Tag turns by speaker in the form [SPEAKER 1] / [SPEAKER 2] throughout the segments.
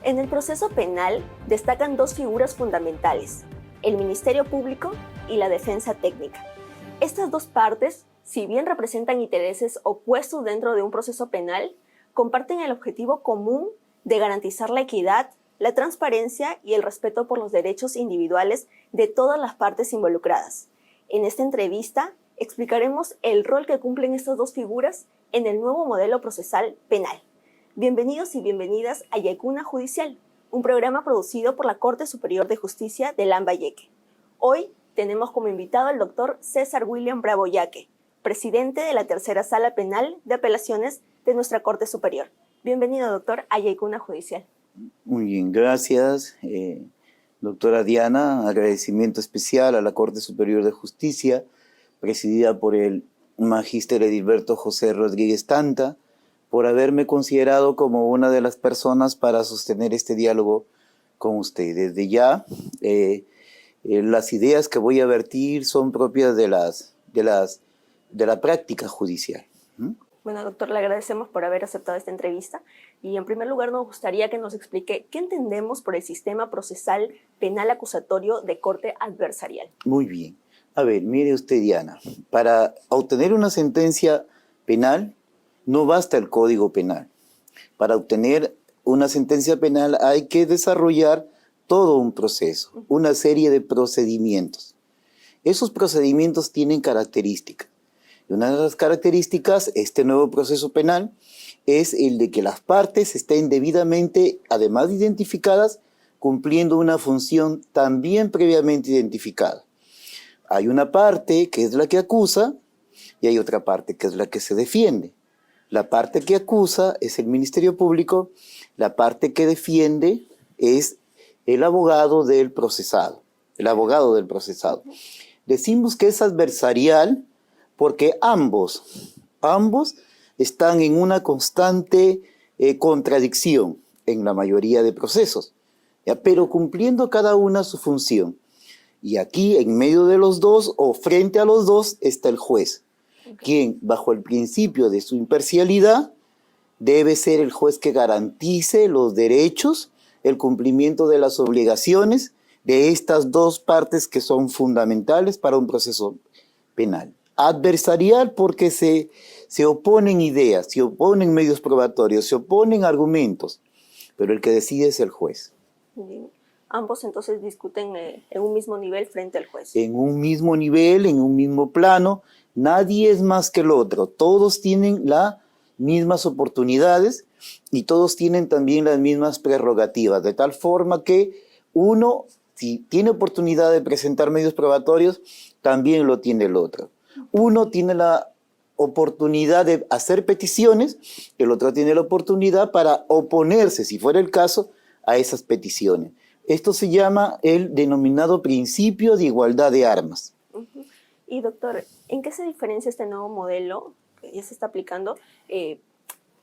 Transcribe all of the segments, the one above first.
[SPEAKER 1] En el proceso penal destacan dos figuras fundamentales, el Ministerio Público y la defensa técnica. Estas dos partes, si bien representan intereses opuestos dentro de un proceso penal, comparten el objetivo común de garantizar la equidad, la transparencia y el respeto por los derechos individuales de todas las partes involucradas. En esta entrevista explicaremos el rol que cumplen estas dos figuras en el nuevo modelo procesal penal. Bienvenidos y bienvenidas a Yaycuna Judicial, un programa producido por la Corte Superior de Justicia de Lambayeque. Hoy tenemos como invitado al doctor César William Bravo Yaque, presidente de la Tercera Sala Penal de Apelaciones de nuestra Corte Superior. Bienvenido, doctor, a Yaycuna Judicial.
[SPEAKER 2] Muy bien, gracias, doctora Diana. Agradecimiento especial a la Corte Superior de Justicia, presidida por el magíster Edilberto José Rodríguez Tanta, por haberme considerado como una de las personas para sostener este diálogo con usted. Desde ya, las ideas que voy a vertir son propias de la práctica judicial.
[SPEAKER 1] Bueno, doctor, le agradecemos por haber aceptado esta entrevista y en primer lugar nos gustaría que nos explique qué entendemos por el sistema procesal penal acusatorio de corte adversarial.
[SPEAKER 2] Muy bien. A ver, mire usted, Diana, para obtener una sentencia penal no basta el Código Penal. Para obtener una sentencia penal hay que desarrollar todo un proceso, una serie de procedimientos. Esos procedimientos tienen características. Y una de las características, este nuevo proceso penal, es el de que las partes estén debidamente, además de identificadas, cumpliendo una función también previamente identificada. Hay una parte que es la que acusa y hay otra parte que es la que se defiende. La parte que acusa es el Ministerio Público, la parte que defiende es el abogado del procesado. Decimos que es adversarial porque ambos están en una constante contradicción en la mayoría de procesos, ¿ya? Pero cumpliendo cada una su función. Y aquí, en medio de los dos, o frente a los dos, está el juez, quien, bajo el principio de su imparcialidad, debe ser el juez que garantice los derechos, el cumplimiento de las obligaciones de estas dos partes que son fundamentales para un proceso penal. Adversarial porque se oponen ideas, se oponen medios probatorios, se oponen argumentos, pero el que decide es el juez.
[SPEAKER 1] Bien. Ambos entonces discuten en un mismo nivel frente al juez.
[SPEAKER 2] En un mismo nivel, en un mismo plano, nadie es más que el otro, todos tienen las mismas oportunidades y todos tienen también las mismas prerrogativas, de tal forma que uno, si tiene oportunidad de presentar medios probatorios, también lo tiene el otro. Uno tiene la oportunidad de hacer peticiones, el otro tiene la oportunidad para oponerse, si fuera el caso, a esas peticiones. Esto se llama el denominado principio de igualdad de armas.
[SPEAKER 1] Y doctor, ¿en qué se diferencia este nuevo modelo que ya se está aplicando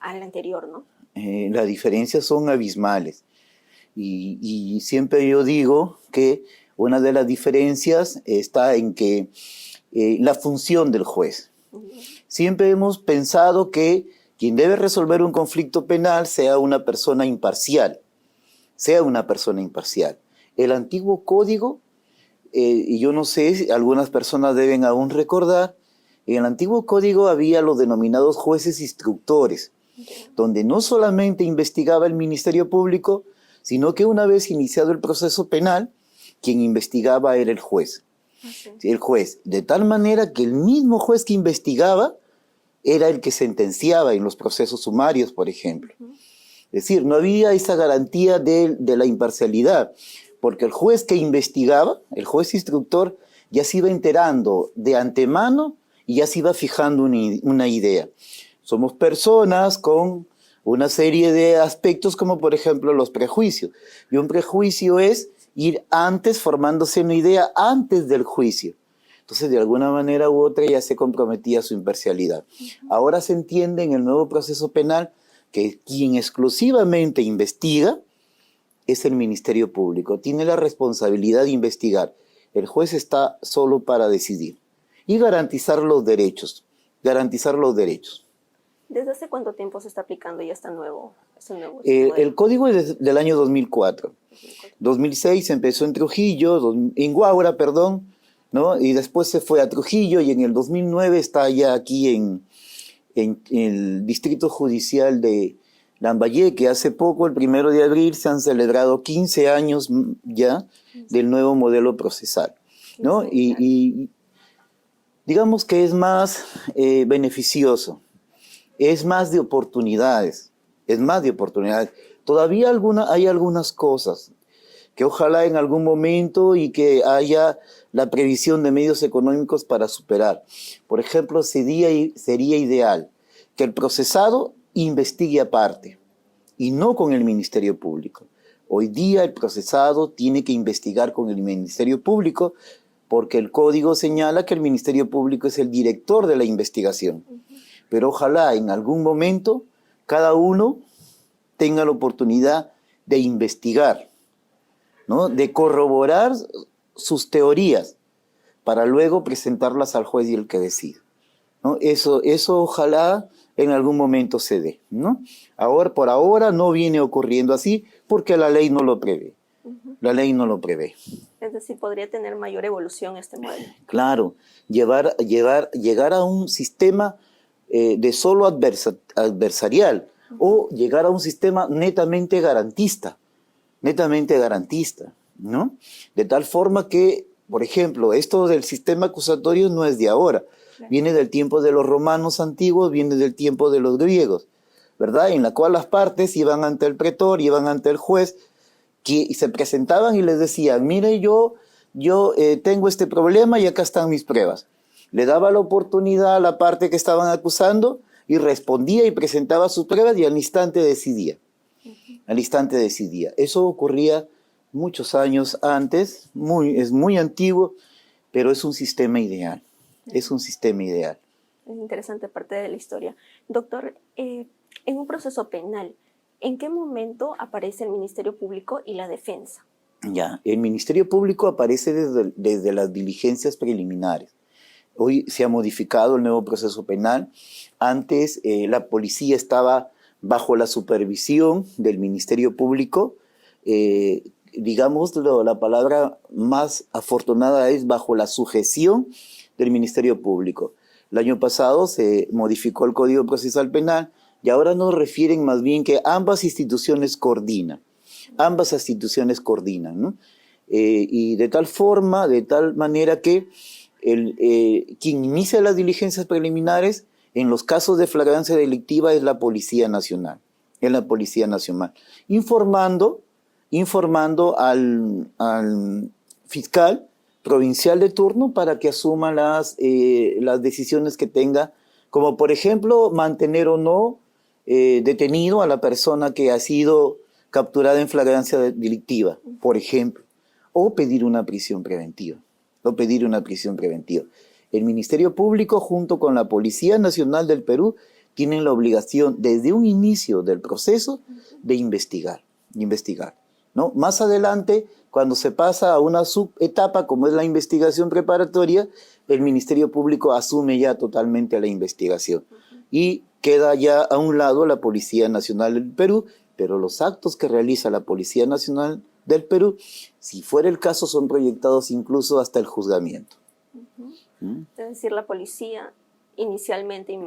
[SPEAKER 1] al anterior, no?
[SPEAKER 2] Las diferencias son abismales. Y siempre yo digo que una de las diferencias está en que la función del juez. Siempre hemos pensado que quien debe resolver un conflicto penal sea una persona imparcial. El antiguo código, y yo no sé si algunas personas deben aún recordar, en el antiguo código había los denominados jueces instructores, donde no solamente investigaba el Ministerio Público, sino que una vez iniciado el proceso penal, quien investigaba era el juez. El juez, de tal manera que el mismo juez que investigaba era el que sentenciaba en los procesos sumarios, por ejemplo. Es decir, no había esa garantía de la imparcialidad, porque el juez que investigaba, el juez instructor, ya se iba enterando de antemano y ya se iba fijando una idea. Somos personas con una serie de aspectos como por ejemplo los prejuicios. Y un prejuicio es ir antes formándose una idea antes del juicio. Entonces, de alguna manera u otra ya se comprometía su imparcialidad. Ahora se entiende en el nuevo proceso penal que quien exclusivamente investiga es el Ministerio Público. Tiene la responsabilidad de investigar. El juez está solo para decidir y garantizar los derechos.
[SPEAKER 1] ¿Desde hace cuánto tiempo se está aplicando ya este nuevo modelo?
[SPEAKER 2] El código es del año 2004. 2006 empezó en Trujillo, en Guaura, perdón, ¿no? Y después se fue a Trujillo y en el 2009 está ya aquí en el Distrito Judicial de Lambayeque. Hace poco, el 1 de abril, se han celebrado 15 años ya del nuevo modelo procesal, ¿no? Y digamos que es más beneficioso, es más de oportunidades, Todavía hay algunas cosas que ojalá en algún momento y que haya la previsión de medios económicos para superar. Por ejemplo, sería ideal que el procesado investigue aparte y no con el Ministerio Público. Hoy día el procesado tiene que investigar con el Ministerio Público porque el código señala que el Ministerio Público es el director de la investigación. Pero ojalá en algún momento cada uno tenga la oportunidad de investigar, ¿no? De corroborar sus teorías para luego presentarlas al juez y el que decida, ¿no? Eso ojalá en algún momento se dé, ¿no? Por ahora no viene ocurriendo así porque la ley no lo prevé. La ley no lo prevé.
[SPEAKER 1] Es decir, podría tener mayor evolución este modelo.
[SPEAKER 2] Claro, llegar a un sistema de solo adversarial o llegar a un sistema netamente garantista, ¿no? De tal forma que, por ejemplo, esto del sistema acusatorio no es de ahora, viene del tiempo de los romanos antiguos, viene del tiempo de los griegos, ¿verdad? En la cual las partes iban ante el pretor, iban ante el juez, y se presentaban y les decían, mire, yo tengo este problema y acá están mis pruebas. Le daba la oportunidad a la parte que estaban acusando y respondía y presentaba sus pruebas y al instante decidía. Eso ocurría muchos años antes, es muy antiguo, pero es un sistema ideal. Es
[SPEAKER 1] interesante parte de la historia. Doctor, en un proceso penal, ¿en qué momento aparece el Ministerio Público y la defensa?
[SPEAKER 2] Ya, el Ministerio Público aparece desde las diligencias preliminares. Hoy se ha modificado el nuevo proceso penal. Antes la policía estaba bajo la supervisión del Ministerio Público. Digamos, la palabra más afortunada es bajo la sujeción del Ministerio Público. El año pasado se modificó el Código Procesal Penal y ahora nos refieren más bien que ambas instituciones coordinan, ¿no? Y de tal manera que quien inicia las diligencias preliminares en los casos de flagrancia delictiva es la Policía Nacional, informando al fiscal provincial de turno para que asuma las decisiones que tenga, como por ejemplo mantener o no detenido a la persona que ha sido capturada en flagrancia delictiva, por ejemplo, o pedir una prisión preventiva. El Ministerio Público junto con la Policía Nacional del Perú tienen la obligación desde un inicio del proceso de investigar, ¿no? Más adelante, cuando se pasa a una subetapa como es la investigación preparatoria, el Ministerio Público asume ya totalmente la investigación y queda ya a un lado la Policía Nacional del Perú, pero los actos que realiza la Policía Nacional del Perú, si fuera el caso, son proyectados incluso hasta el juzgamiento.
[SPEAKER 1] Es decir, la policía inicialmente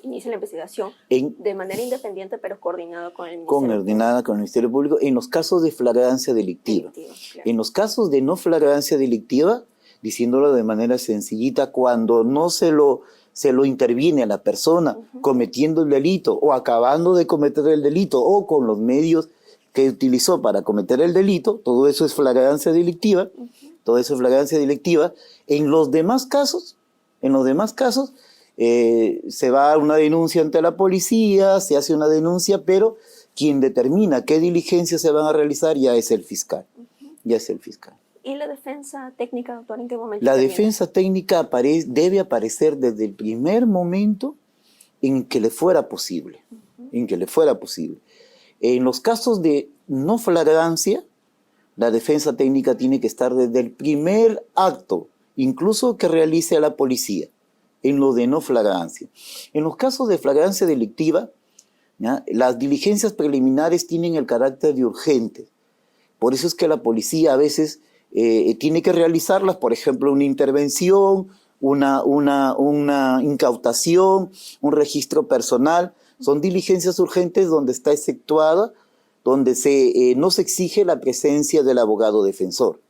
[SPEAKER 1] inicia la investigación de manera independiente, pero coordinada con el
[SPEAKER 2] Ministerio Público en los casos de flagrancia delictiva.
[SPEAKER 1] Claro.
[SPEAKER 2] En los casos de no flagrancia delictiva, diciéndolo de manera sencillita, cuando no se lo interviene a la persona cometiendo el delito o acabando de cometer el delito o con los medios que utilizó para cometer el delito, todo eso es flagrancia delictiva. En los demás casos, se va a una denuncia ante la policía, se hace una denuncia, pero quien determina qué diligencias se van a realizar ya es el fiscal.
[SPEAKER 1] ¿Y la defensa técnica, doctor, en qué momento?
[SPEAKER 2] La defensa técnica debe aparecer desde el primer momento en que le fuera posible. En los casos de no flagrancia, la defensa técnica tiene que estar desde el primer acto, incluso que realice la policía, en lo de no flagrancia. En los casos de flagrancia delictiva, ¿ya?, las diligencias preliminares tienen el carácter de urgente. Por eso es que la policía a veces tiene que realizarlas, por ejemplo, una intervención, una incautación, un registro personal. Son diligencias urgentes donde está exceptuada, donde no se exige la presencia del abogado defensor.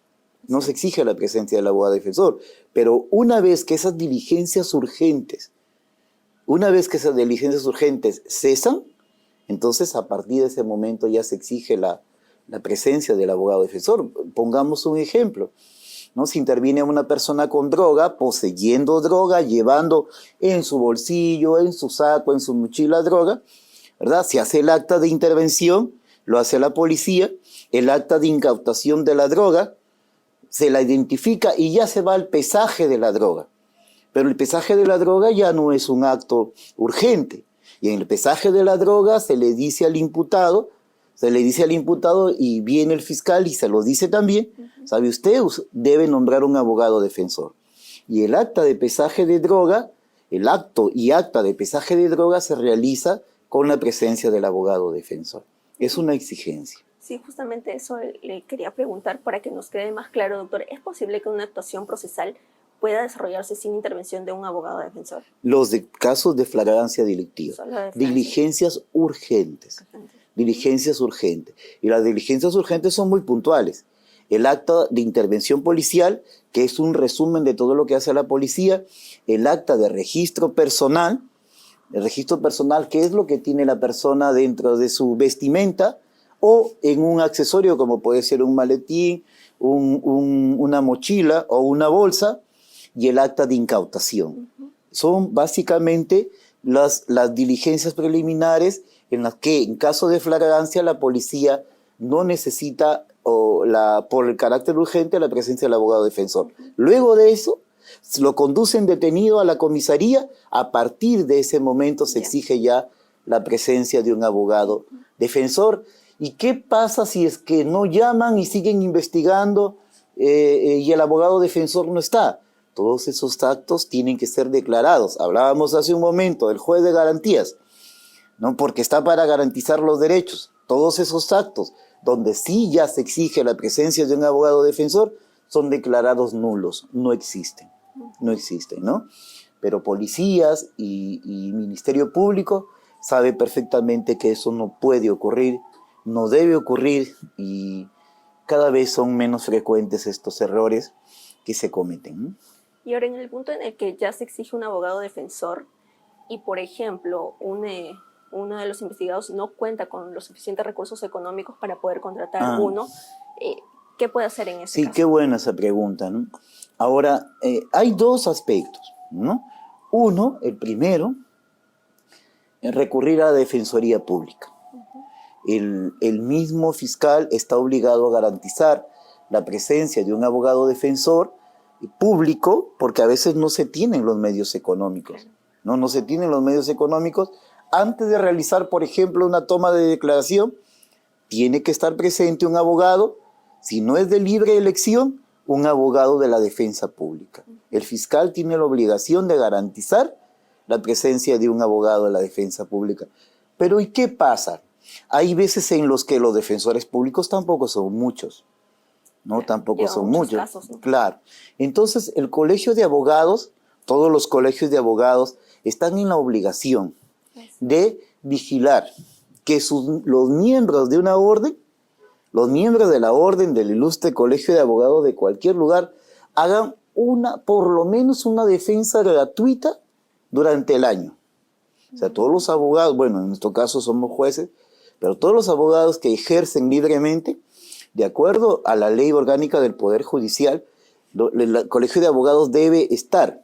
[SPEAKER 2] No se exige la presencia del abogado defensor. Pero una vez que esas diligencias urgentes cesan, entonces a partir de ese momento ya se exige la presencia del abogado defensor. Pongamos un ejemplo, ¿no? Si interviene una persona con droga, poseyendo droga, llevando en su bolsillo, en su saco, en su mochila droga, ¿verdad? Se hace el acta de intervención, lo hace la policía, el acta de incautación de la droga, se la identifica y ya se va al pesaje de la droga. Pero el pesaje de la droga ya no es un acto urgente. Y en el pesaje de la droga se le dice al imputado y viene el fiscal y se lo dice también, ¿sabe usted? Debe nombrar un abogado defensor. Y el acta de pesaje de droga, el acto y acta de pesaje de droga se realiza con la presencia del abogado defensor. Es una exigencia.
[SPEAKER 1] Sí, justamente eso le quería preguntar para que nos quede más claro, doctor. ¿Es posible que una actuación procesal pueda desarrollarse sin intervención de un abogado defensor?
[SPEAKER 2] Los casos de flagrancia delictiva. Diligencias urgentes. Diligencias urgentes. Y las diligencias urgentes son muy puntuales. El acta de intervención policial, que es un resumen de todo lo que hace la policía, el acta de registro personal, que es lo que tiene la persona dentro de su vestimenta, o en un accesorio como puede ser un maletín, una mochila o una bolsa, y el acta de incautación. Son básicamente las diligencias preliminares en las que, en caso de flagrancia, la policía no necesita, por el carácter urgente, la presencia del abogado defensor. Luego de eso, lo conducen detenido a la comisaría. A partir de ese momento se exige ya la presencia de un abogado defensor. ¿Y qué pasa si es que no llaman y siguen investigando y el abogado defensor no está? Todos esos actos tienen que ser declarados. Hablábamos hace un momento del juez de garantías, ¿no? Porque está para garantizar los derechos. Todos esos actos donde sí ya se exige la presencia de un abogado defensor son declarados nulos, no existen, ¿no? Pero policías y Ministerio Público sabe perfectamente que eso no puede ocurrir, no debe ocurrir, y cada vez son menos frecuentes estos errores que se cometen, ¿no?
[SPEAKER 1] Y ahora, en el punto en el que ya se exige un abogado defensor y, por ejemplo, uno de los investigados no cuenta con los suficientes recursos económicos para poder contratar uno, ¿qué puede hacer en ese caso?
[SPEAKER 2] Sí, qué buena esa pregunta, ¿no? Ahora, hay dos aspectos, ¿no? Uno, el primero, es recurrir a la Defensoría Pública. El mismo fiscal está obligado a garantizar la presencia de un abogado defensor público, porque a veces no se tienen los medios económicos, ¿no? No se tienen los medios económicos. Antes de realizar, por ejemplo, una toma de declaración, tiene que estar presente un abogado, si no es de libre elección, un abogado de la defensa pública. El fiscal tiene la obligación de garantizar la presencia de un abogado de la defensa pública. Pero ¿y qué pasa? Hay veces en los que los defensores públicos tampoco son muchos, ¿no? Tampoco son muchos. Casos, ¿no? Claro. Entonces, el colegio de abogados, todos los colegios de abogados, están en la obligación de vigilar que los miembros de una orden, los miembros de la orden del ilustre colegio de abogados de cualquier lugar, hagan por lo menos una defensa gratuita durante el año. O sea, todos los abogados, bueno, en nuestro caso somos jueces, pero todos los abogados que ejercen libremente, de acuerdo a la ley orgánica del Poder Judicial, el colegio de abogados debe estar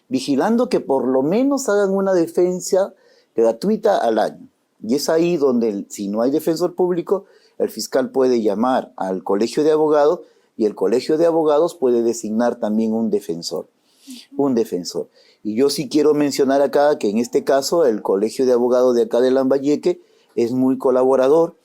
[SPEAKER 2] vigilando que por lo menos hagan una defensa gratuita al año. Y es ahí donde, si no hay defensor público, el fiscal puede llamar al colegio de abogados y el colegio de abogados puede designar también un defensor. Y yo sí quiero mencionar acá que en este caso el colegio de abogados de acá de Lambayeque es muy colaborador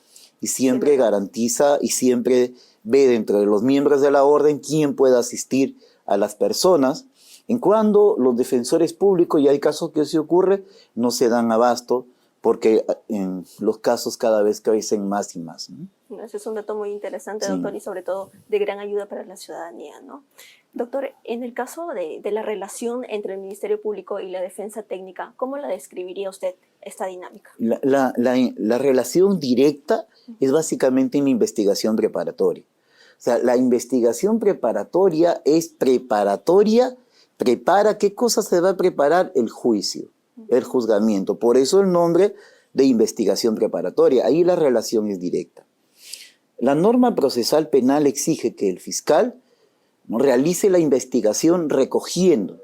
[SPEAKER 2] y siempre garantiza y siempre ve dentro de los miembros de la orden quién puede asistir a las personas En cuando los defensores públicos, y hay casos que sí ocurre, no se dan abasto porque en los casos cada vez crecen más y más, ¿no?
[SPEAKER 1] Ese es un dato muy interesante,
[SPEAKER 2] Sí.
[SPEAKER 1] doctor, y sobre todo de gran ayuda para la ciudadanía, ¿no? Doctor, en el caso de la relación entre el Ministerio Público y la defensa técnica, ¿cómo la describiría usted esta dinámica?
[SPEAKER 2] La relación directa es básicamente una investigación preparatoria. O sea, la investigación preparatoria es preparatoria, prepara, ¿qué cosa se va a preparar? El juicio, el juzgamiento. Por eso el nombre de investigación preparatoria. Ahí la relación es directa. La norma procesal penal exige que el fiscal realice la investigación recogiendo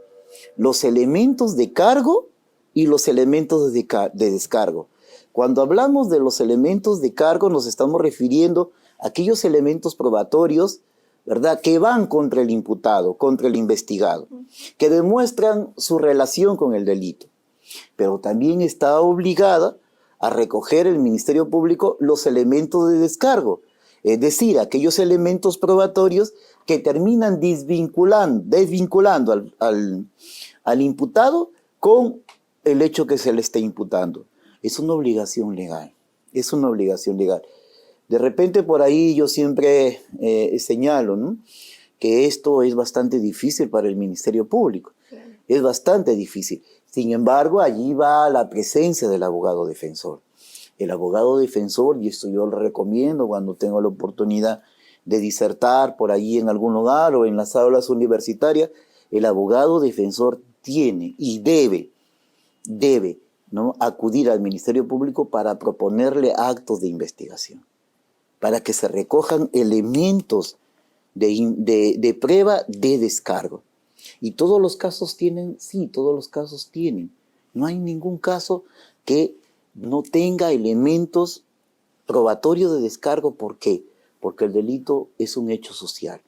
[SPEAKER 2] los elementos de cargo y los elementos de descargo. Cuando hablamos de los elementos de cargo nos estamos refiriendo a aquellos elementos probatorios, ¿verdad?, que van contra el imputado, contra el investigado, que demuestran su relación con el delito. Pero también está obligada a recoger el Ministerio Público los elementos de descargo, es decir, aquellos elementos probatorios que terminan desvinculando al imputado con el hecho que se le está imputando. Es una obligación legal, es una obligación legal. De repente por ahí yo siempre señalo, ¿no?, que esto es bastante difícil para el Ministerio Público, es bastante difícil. Sin embargo, allí va la presencia del abogado defensor. El abogado defensor, y esto yo lo recomiendo cuando tengo la oportunidad de disertar por allí en algún lugar o en las aulas universitarias, el abogado defensor tiene y debe, ¿no?, acudir al Ministerio Público para proponerle actos de investigación, para que se recojan elementos de prueba de descargo. Y todos los casos tienen, sí, todos los casos tienen. No hay ningún caso que no tenga elementos probatorios de descargo. ¿Por qué? Porque el delito es un hecho social.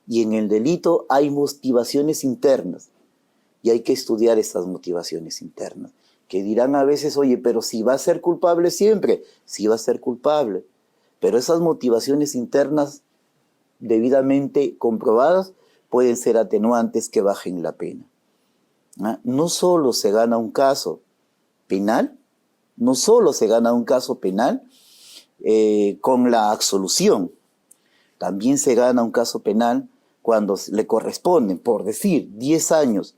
[SPEAKER 2] Y en el delito hay motivaciones internas. Y hay que estudiar esas motivaciones internas. Que dirán a veces, oye, pero si va a ser culpable siempre. Sí va a ser culpable. Pero esas motivaciones internas debidamente comprobadas pueden ser atenuantes que bajen la pena. No solo se gana un caso penal, con la absolución, también se gana un caso penal cuando le corresponden, por decir, 10 años,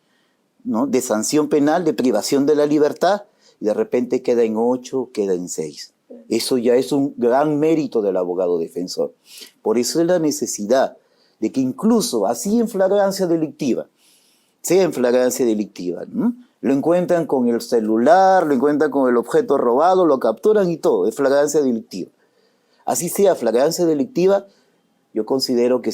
[SPEAKER 2] ¿no?, de sanción penal, de privación de la libertad, y de repente queda en 8, queda en 6. Eso ya es un gran mérito del abogado defensor. Por eso es la necesidad de que incluso así en flagrancia delictiva, sea en flagrancia delictiva, ¿no?, lo encuentran con el celular, lo encuentran con el objeto robado, lo capturan y todo, es flagrancia delictiva. Así sea flagrancia delictiva, yo considero que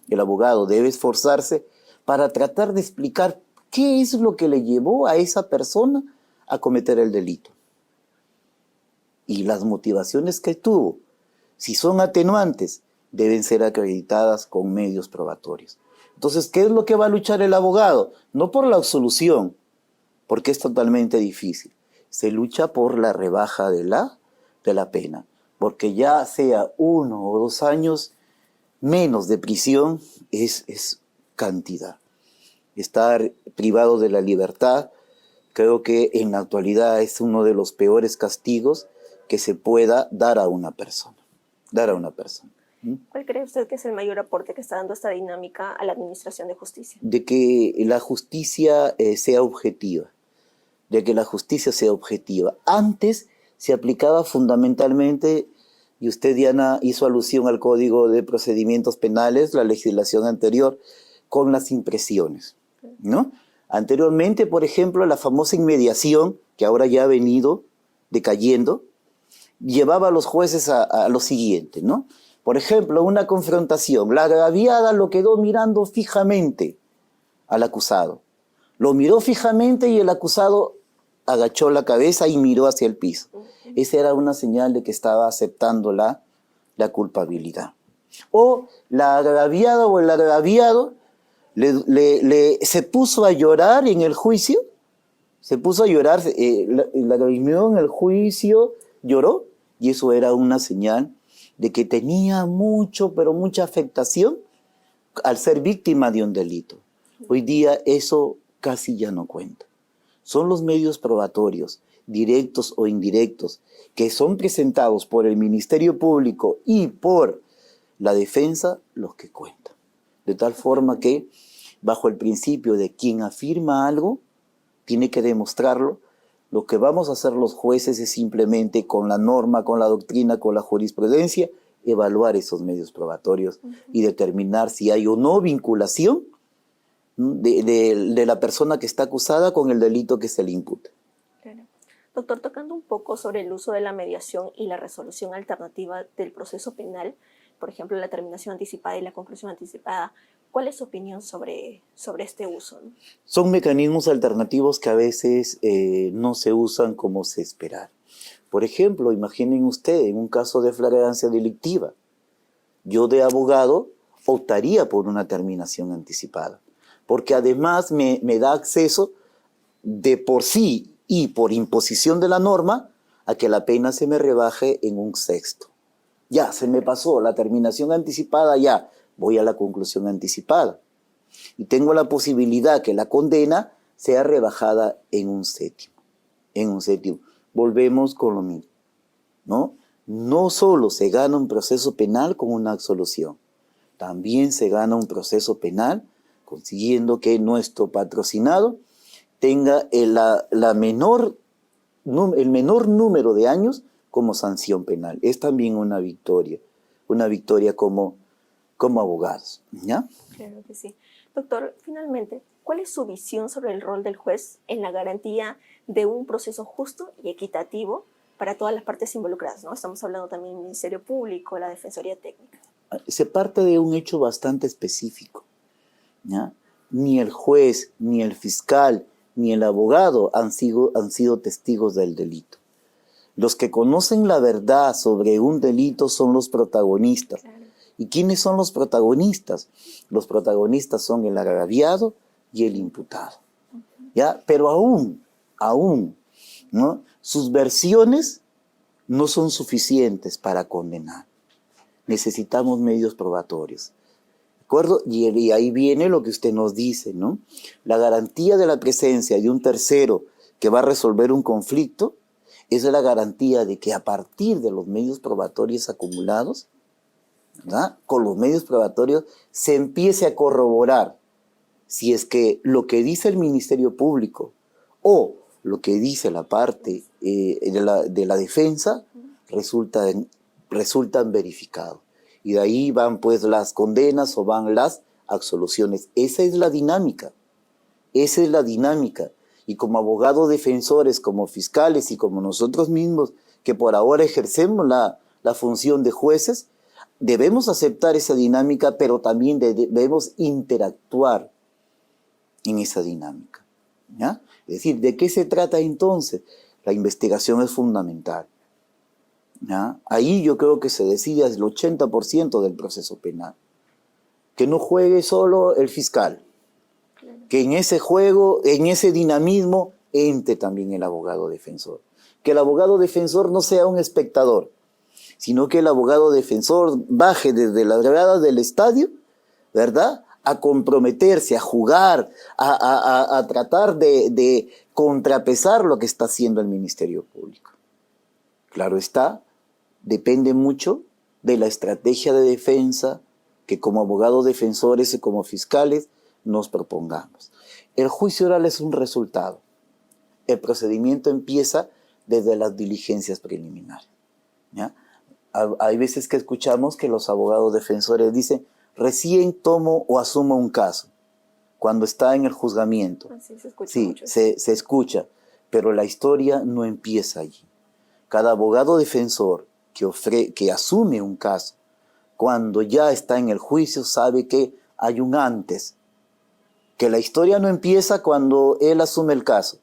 [SPEAKER 2] el abogado debe esforzarse para tratar de explicar qué es lo que le llevó a esa persona a cometer el delito. Y las motivaciones que tuvo, si son atenuantes, deben ser acreditadas con medios probatorios. Entonces, ¿qué es lo que va a luchar el abogado? No por la absolución, porque es totalmente difícil. Se lucha por la rebaja de la pena, porque ya sea 1 o 2 años menos de prisión es cantidad. Estar privado de la libertad, creo que en la actualidad es uno de los peores castigos que se pueda dar a una persona.
[SPEAKER 1] ¿Cuál cree usted que es el mayor aporte que está dando esta dinámica a la administración de justicia?
[SPEAKER 2] De que la justicia sea objetiva. Antes se aplicaba fundamentalmente, y usted, Diana, hizo alusión al Código de Procedimientos Penales, la legislación anterior, con las impresiones, ¿no? Anteriormente, por ejemplo, la famosa inmediación, que ahora ya ha venido decayendo, llevaba a los jueces a lo siguiente, ¿no? Por ejemplo, una confrontación. La agraviada lo quedó mirando fijamente al acusado. Lo miró fijamente y el acusado agachó la cabeza y miró hacia el piso. Esa era una señal de que estaba aceptando la culpabilidad. O la agraviada o el agraviado se puso a llorar en el juicio. Se puso a llorar, la agremió en el juicio, lloró, y eso era una señal de que tenía mucha afectación al ser víctima de un delito. Hoy día eso casi ya no cuenta. Son los medios probatorios, directos o indirectos, que son presentados por el Ministerio Público y por la defensa los que cuentan. De tal forma que, bajo el principio de quien afirma algo, tiene que demostrarlo. Lo que vamos a hacer los jueces es simplemente con la norma, con la doctrina, con la jurisprudencia, evaluar esos medios probatorios y determinar si hay o no vinculación de la persona que está acusada con el delito que se le imputa.
[SPEAKER 1] Claro. Doctor, tocando un poco sobre el uso de la mediación y la resolución alternativa del proceso penal, por ejemplo, la terminación anticipada y la conclusión anticipada, ¿cuál es su opinión sobre este uso, ¿no?
[SPEAKER 2] Son mecanismos alternativos que a veces no se usan como se espera. Por ejemplo, imaginen ustedes, en un caso de flagrancia delictiva, yo de abogado optaría por una terminación anticipada, porque además me da acceso de por sí y por imposición de la norma a que la pena se me rebaje en un sexto. Ya, se me pasó la terminación anticipada, ya, voy a la conclusión anticipada. Y tengo la posibilidad que la condena sea rebajada en un séptimo. Volvemos con lo mismo, ¿no? No solo se gana un proceso penal con una absolución, también se gana un proceso penal consiguiendo que nuestro patrocinado tenga el menor número de años como sanción penal. Es también una victoria como abogados, ¿ya?
[SPEAKER 1] Claro que sí. Doctor, finalmente, ¿cuál es su visión sobre el rol del juez en la garantía de un proceso justo y equitativo para todas las partes involucradas, ¿no? Estamos hablando también del Ministerio Público, la Defensoría Técnica.
[SPEAKER 2] Se parte de un hecho bastante específico, ¿ya? Ni el juez, ni el fiscal, ni el abogado han sido testigos del delito. Los que conocen la verdad sobre un delito son los protagonistas. Claro. ¿Y quiénes son los protagonistas? Los protagonistas son el agraviado y el imputado. ¿Ya? Pero aún, ¿no? Sus versiones no son suficientes para condenar. Necesitamos medios probatorios. ¿De acuerdo? Y ahí viene lo que usted nos dice, ¿no? La garantía de la presencia de un tercero que va a resolver un conflicto es la garantía de que a partir de los medios probatorios acumulados, ¿verdad? Con los medios probatorios se empiece a corroborar si es que lo que dice el Ministerio Público o lo que dice la parte de la defensa resultan verificados. Y de ahí van pues las condenas o van las absoluciones. Esa es la dinámica. Y como abogados defensores, como fiscales y como nosotros mismos, que por ahora ejercemos la función de jueces, debemos aceptar esa dinámica, pero también debemos interactuar en esa dinámica, ¿ya? Es decir, ¿de qué se trata entonces? La investigación es fundamental, ¿ya? Ahí yo creo que se decide el 80% del proceso penal. Que no juegue solo el fiscal, que en ese juego, en ese dinamismo, entre también el abogado defensor. Que el abogado defensor no sea un espectador, sino que el abogado defensor baje desde las gradas del estadio, ¿verdad?, a comprometerse, a jugar, a tratar de contrapesar lo que está haciendo el Ministerio Público. Claro está, depende mucho de la estrategia de defensa que como abogados defensores y como fiscales nos propongamos. El juicio oral es un resultado. El procedimiento empieza desde las diligencias preliminares, ¿ya? Hay veces que escuchamos que los abogados defensores dicen, recién tomo o asumo un caso, cuando está en el juzgamiento.
[SPEAKER 1] Así se escucha
[SPEAKER 2] sí,
[SPEAKER 1] mucho.
[SPEAKER 2] Se escucha, pero la historia no empieza allí. Cada abogado defensor que asume un caso, cuando ya está en el juicio, sabe que hay un antes, que la historia no empieza cuando él asume el caso,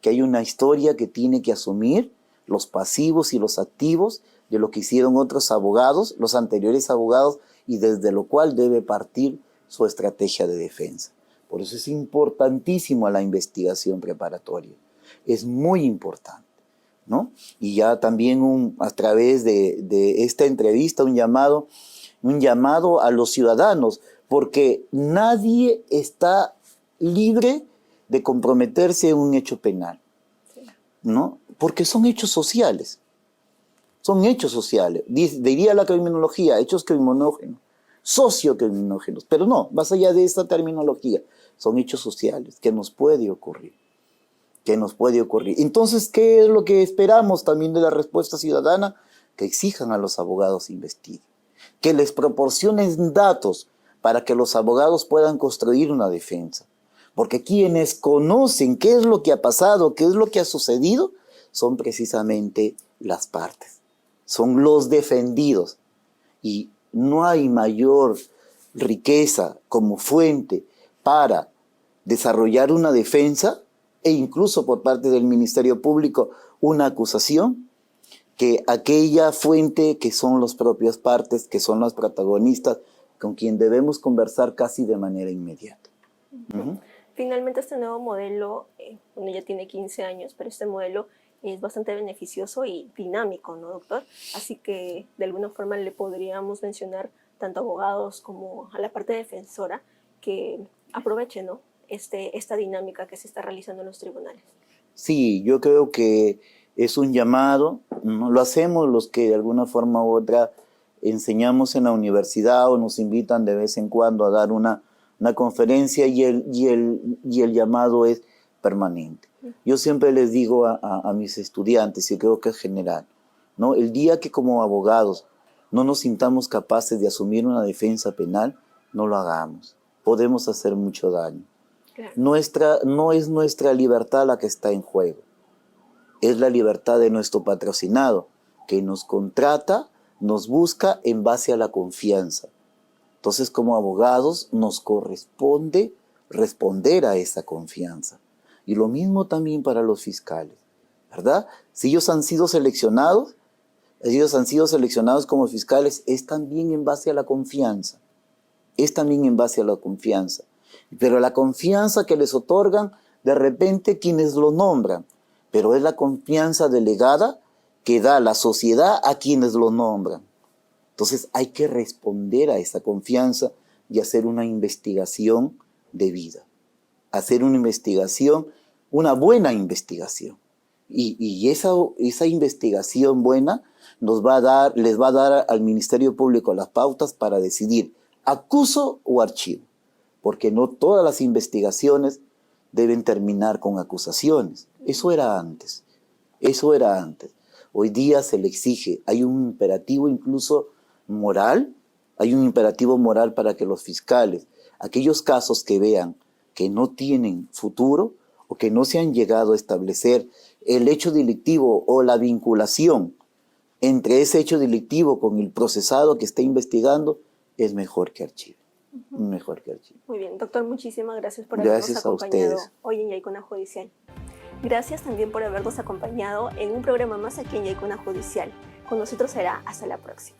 [SPEAKER 2] que hay una historia que tiene que asumir los pasivos y los activos de lo que hicieron otros abogados, los anteriores abogados, y desde lo cual debe partir su estrategia de defensa. Por eso es importantísimo la investigación preparatoria. Es muy importante, ¿no? Y ya también a través de esta entrevista un llamado a los ciudadanos, porque nadie está libre de comprometerse en un hecho penal, ¿no? Porque son hechos sociales. Son hechos sociales. Diría la criminología, hechos criminógenos, sociocriminógenos. Pero no, más allá de esta terminología, son hechos sociales que nos puede ocurrir. Que nos puede ocurrir. Entonces, ¿qué es lo que esperamos también de la respuesta ciudadana? Que exijan a los abogados investiguen, que les proporcionen datos para que los abogados puedan construir una defensa. Porque quienes conocen qué es lo que ha pasado, qué es lo que ha sucedido, son precisamente las partes, son los defendidos. Y no hay mayor riqueza como fuente para desarrollar una defensa e incluso por parte del Ministerio Público una acusación, que aquella fuente que son las propias partes, que son las protagonistas, con quien debemos conversar casi de manera inmediata.
[SPEAKER 1] Finalmente este nuevo modelo, bueno, ya tiene 15 años, pero este modelo es bastante beneficioso y dinámico, ¿no, doctor? Así que de alguna forma le podríamos mencionar tanto a abogados como a la parte defensora que aprovechen, ¿no? esta dinámica que se está realizando en los tribunales.
[SPEAKER 2] Sí, yo creo que es un llamado, ¿no? Lo hacemos los que de alguna forma u otra enseñamos en la universidad o nos invitan de vez en cuando a dar una conferencia y el llamado es permanente. Yo siempre les digo a mis estudiantes, y creo que es general, ¿no? El día que como abogados no nos sintamos capaces de asumir una defensa penal, no lo hagamos. Podemos hacer mucho daño. Claro. No es nuestra libertad la que está en juego. Es la libertad de nuestro patrocinado, que nos contrata, nos busca en base a la confianza. Entonces, como abogados, nos corresponde responder a esa confianza. Y lo mismo también para los fiscales, ¿verdad? Si ellos han sido seleccionados como fiscales, es también en base a la confianza. Es también en base a la confianza. Pero la confianza que les otorgan, de repente, quienes lo nombran. Pero es la confianza delegada que da la sociedad a quienes lo nombran. Entonces hay que responder a esa confianza y hacer una investigación debida. Hacer una investigación, una buena investigación. Y esa investigación buena les va a dar al Ministerio Público las pautas para decidir acuso o archivo. Porque no todas las investigaciones deben terminar con acusaciones. Eso era antes. Hoy día se le exige, hay un imperativo incluso moral, para que los fiscales, aquellos casos que vean que no tienen futuro o que no se han llegado a establecer el hecho delictivo o la vinculación entre ese hecho delictivo con el procesado que está investigando, es mejor que archive. Mejor que archive.
[SPEAKER 1] Muy bien, doctor, muchísimas gracias por habernos acompañado hoy en Yaycuna Judicial. Gracias también por habernos acompañado en un programa más aquí en Yaycuna Judicial. Con nosotros será hasta la próxima.